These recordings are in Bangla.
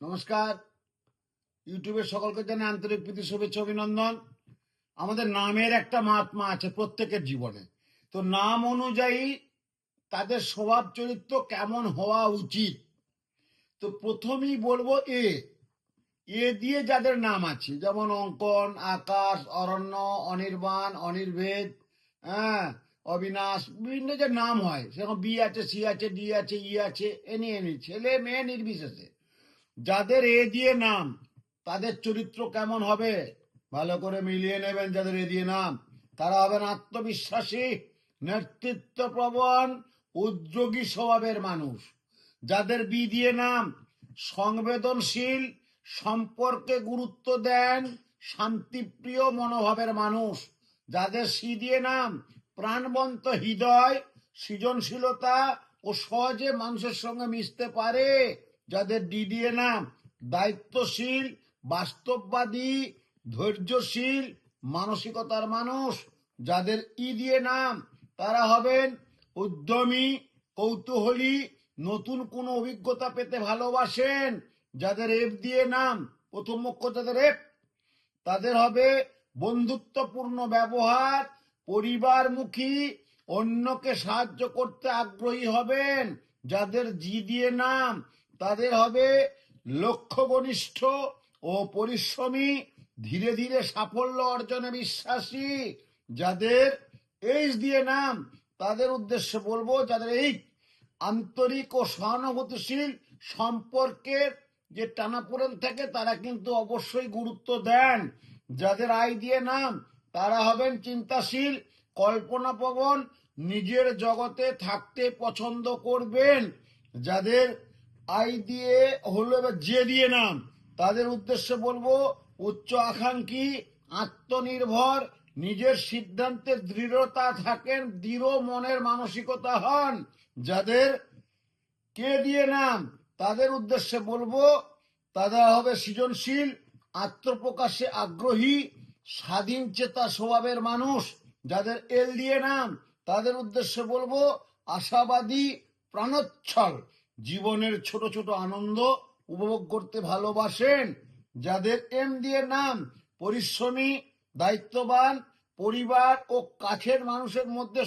নমস্কার। ইউটিউবের সকলকে জানাই আন্তরিক প্রীতি, শুভেচ্ছা, অভিনন্দন। আমাদের নামের একটা মহাত্মা আছে প্রত্যেকের জীবনে। তো নাম অনুযায়ী তাদের স্বভাব চরিত্র কেমন হওয়া উচিত। তো প্রথমেই বলবো এ দিয়ে যাদের নাম আছে, যেমন অঙ্কন, আকাশ, অরণ্য, অনির্বাণ, অনির্ভেদ, হ্যাঁ, অবিনাশ, বিভিন্ন যে নাম হয়, সেরকম বি আছে, সি আছে, ডি আছে, ই আছে, এনি ছেলে মেয়ে নির্বিশেষে যাদের এ দিয়ে নাম, তাদের চরিত্র কেমন হবে ভালো করে মিলিয়ে নেবেন। যাদের এ দিয়ে নাম, তারা হবেন আত্মবিশ্বাসী, নেতৃত্বপ্রবণ, উদ্যোগী স্বভাবের মানুষ। যাদের বি দিয়ে নাম, সংবেদনশীল, সম্পর্কে গুরুত্ব দেন, শান্তিপ্রিয় মনোভাবের মানুষ। যাদের সি দিয়ে নাম, প্রাণবন্ত হৃদয়, সৃজনশীলতা ও সহজে মানুষের সঙ্গে মিশতে পারে। যাদের ডি দিয়ে নাম, দায়িত্বশীল, বাস্তববাদী, ধৈর্যশীল মানসিকতার মানুষ। যাদের ই দিয়ে নাম, তারা হবেন উদ্যমী, কৌতূহলী, নতুন কোনো অভিজ্ঞতা পেতে ভালোবাসেন। যাদের এফ দিয়ে নাম, প্রথম অক্ষর যাদের এফ, তাদের হবে বন্ধুত্বপূর্ণ ব্যবহার, পরিবারমুখী, অন্যকে সাহায্য করতে আগ্রহী হবেন। যাদের জি দিয়ে নাম, তাদের হবে লক্ষ্যঘনিষ্ঠ ও পরিশ্রমী, ধীরে ধীরে সাফল্য অর্জনে বিশ্বাসী। যাদের এইচ দিয়ে নাম, তাদের উদ্দেশ্যে বলবো, যাদের এই আন্তরিক ও সহানুভূতিশীল সম্পর্কের যে টানাপোড়েন থাকে, তারা কিন্তু অবশ্যই গুরুত্ব দেন। যাদের আই দিয়ে নাম, তারা হবেন চিন্তাশীল, কল্পনাপ্রবণ, নিজের জগতে থাকতে পছন্দ করবেন। যাদের আই দিয়ে হলো এবার জে দিয়ে নাম, তাদের উদ্দেশ্যে বলবো উচ্চ আকাঙ্ক্ষী, আত্মনির্ভর, নিজের সিদ্ধান্তে দৃঢ়তা থাকেন, দৃঢ় মনের মানসিকতা হন। যাদের কে দিয়ে নাম, তাদের উদ্দেশ্যে বলবো তারা হবে সৃজনশীল, আত্মপ্রকাশে আগ্রহী, স্বাধীন চেতা স্বভাবের মানুষ। যাদের এল দিয়ে নাম, তাদের উদ্দেশ্যে বলবো আশাবাদী, প্রাণোচ্ছল, জীবনের ছোট ছোট আনন্দ উপভোগ করতে ভালোবাসেন। যাদের এম দিয়ে নাম, পরিশ্রমী, দায়িত্ববান, পরিবার ও কাছের মানুষের মধ্যে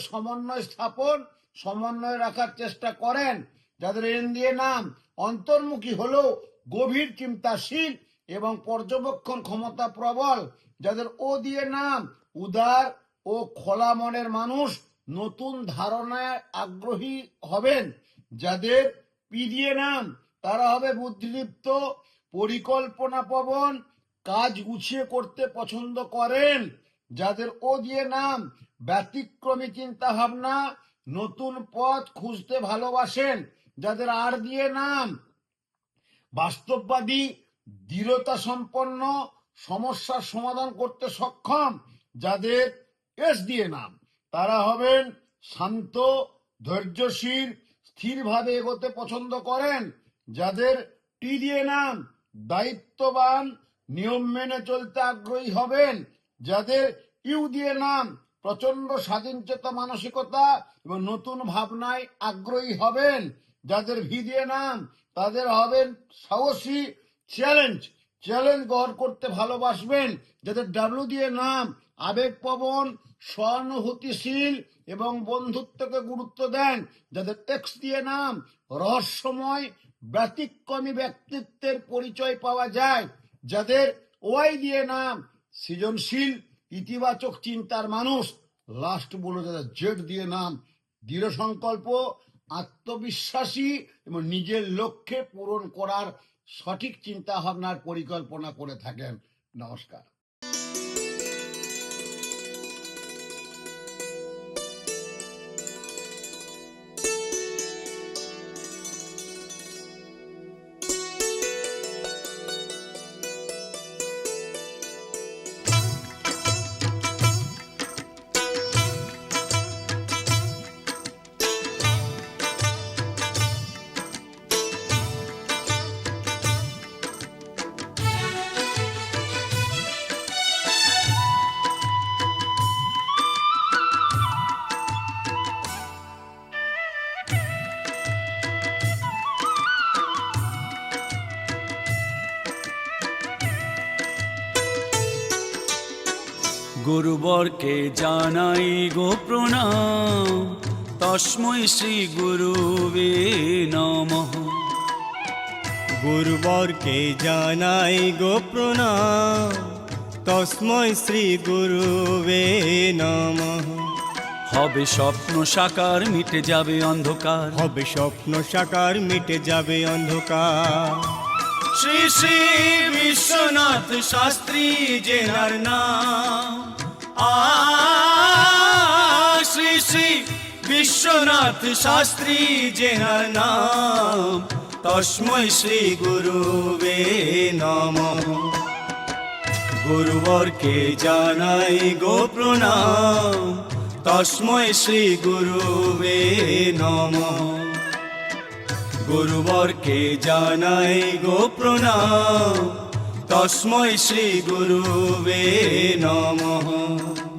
সমন্বয় রাখার চেষ্টা করেন। যাদের এন দিয়ে নাম, অন্তর্মুখী হলেও গভীর চিন্তাশীল এবং পর্যবেক্ষণ ক্ষমতা প্রবল। যাদের ও দিয়ে নাম, উদার ও খোলা মনের মানুষ, নতুন ধারণায় আগ্রহী হবেন। যাদের পি দিয়ে নাম, তারা হবে বুদ্ধিদীপ্ত, পরিকল্পনাপ্রবণ, কাজ গুছিয়ে করতে পছন্দ করেন। যাদের ও দিয়ে নাম, ব্যতিক্রমী চিন্তা ভাবনা, নতুন পথ খুঁজতে ভালোবাসেন। যাদের আর দিয়ে নাম, বাস্তববাদী, দৃঢ়তা সম্পন্ন, সমস্যার সমাধান করতে সক্ষম। যাদের এস দিয়ে নাম, তারা হবেন শান্ত, ধৈর্যশীল, স্থিরভাবে এগোতে পছন্দ করেন। যাদের টি দিয়ে নাম, দায়িত্ববান, নিয়ম মেনে চলতে আগ্রহী হবেন। যাদের ইউ দিয়ে নাম, প্রচন্ড স্বাধীনচেতা মানসিকতা এবং নতুন ভাবনায় আগ্রহী হবেন। যাদের ভি দিয়ে নাম, তাদের হবেন সাহসী, চ্যালেঞ্জ গ্রহণ করতে ভালোবাসবেন। যাদের ডাব্লিউ দিয়ে নাম, আবেগপ্রবণ, সহানুভূতিশীল এবং বন্ধুত্বকে গুরুত্ব দেন। যাদের এক্স দিয়ে নাম, রহস্যময়, ব্যতিক্রমী ব্যক্তিত্বের পরিচয় পাওয়া যায়। যাদের ওয়াই দিয়ে নাম, সৃজনশীল, ইতিবাচক চিন্তার মানুষ। লাস্ট বলো যাদের জেড দিয়ে নাম, দৃঢ় সংকল্প, আত্মবিশ্বাসী এবং নিজের লক্ষ্যে পূরণ করার সঠিক চিন্তা ভাবনার পরিকল্পনা করে থাকেন। নমস্কার। গুরুবরকে জানাই গো প্রণাম, তস্मै শ্রী গুরুবে নমঃ। গুরুবরকে জানাই গো প্রণাম, তস্मै শ্রী গুরুবে নমঃ। হবে স্বপ্ন সাকার, মিটে যাবে অন্ধকার। হবে স্বপ্ন সাকার, মিটে যাবে অন্ধকার। শ্রী শ্রী বিশ্বনাথ শাস্ত্রী জেনার নাম, শ্রী শ্রী বিশ্বনাথ শাস্ত্রী জেনার নাম, তস্मै শ্রী গুরুবে নমঃ। গুরুবরকে জানাই গো প্রণাম, তস্मै শ্রী গুরুবে নমঃ। গুরুবরকে জানাই গো প্রণাম, তস্मै শ্রী গুরুবে নমঃ।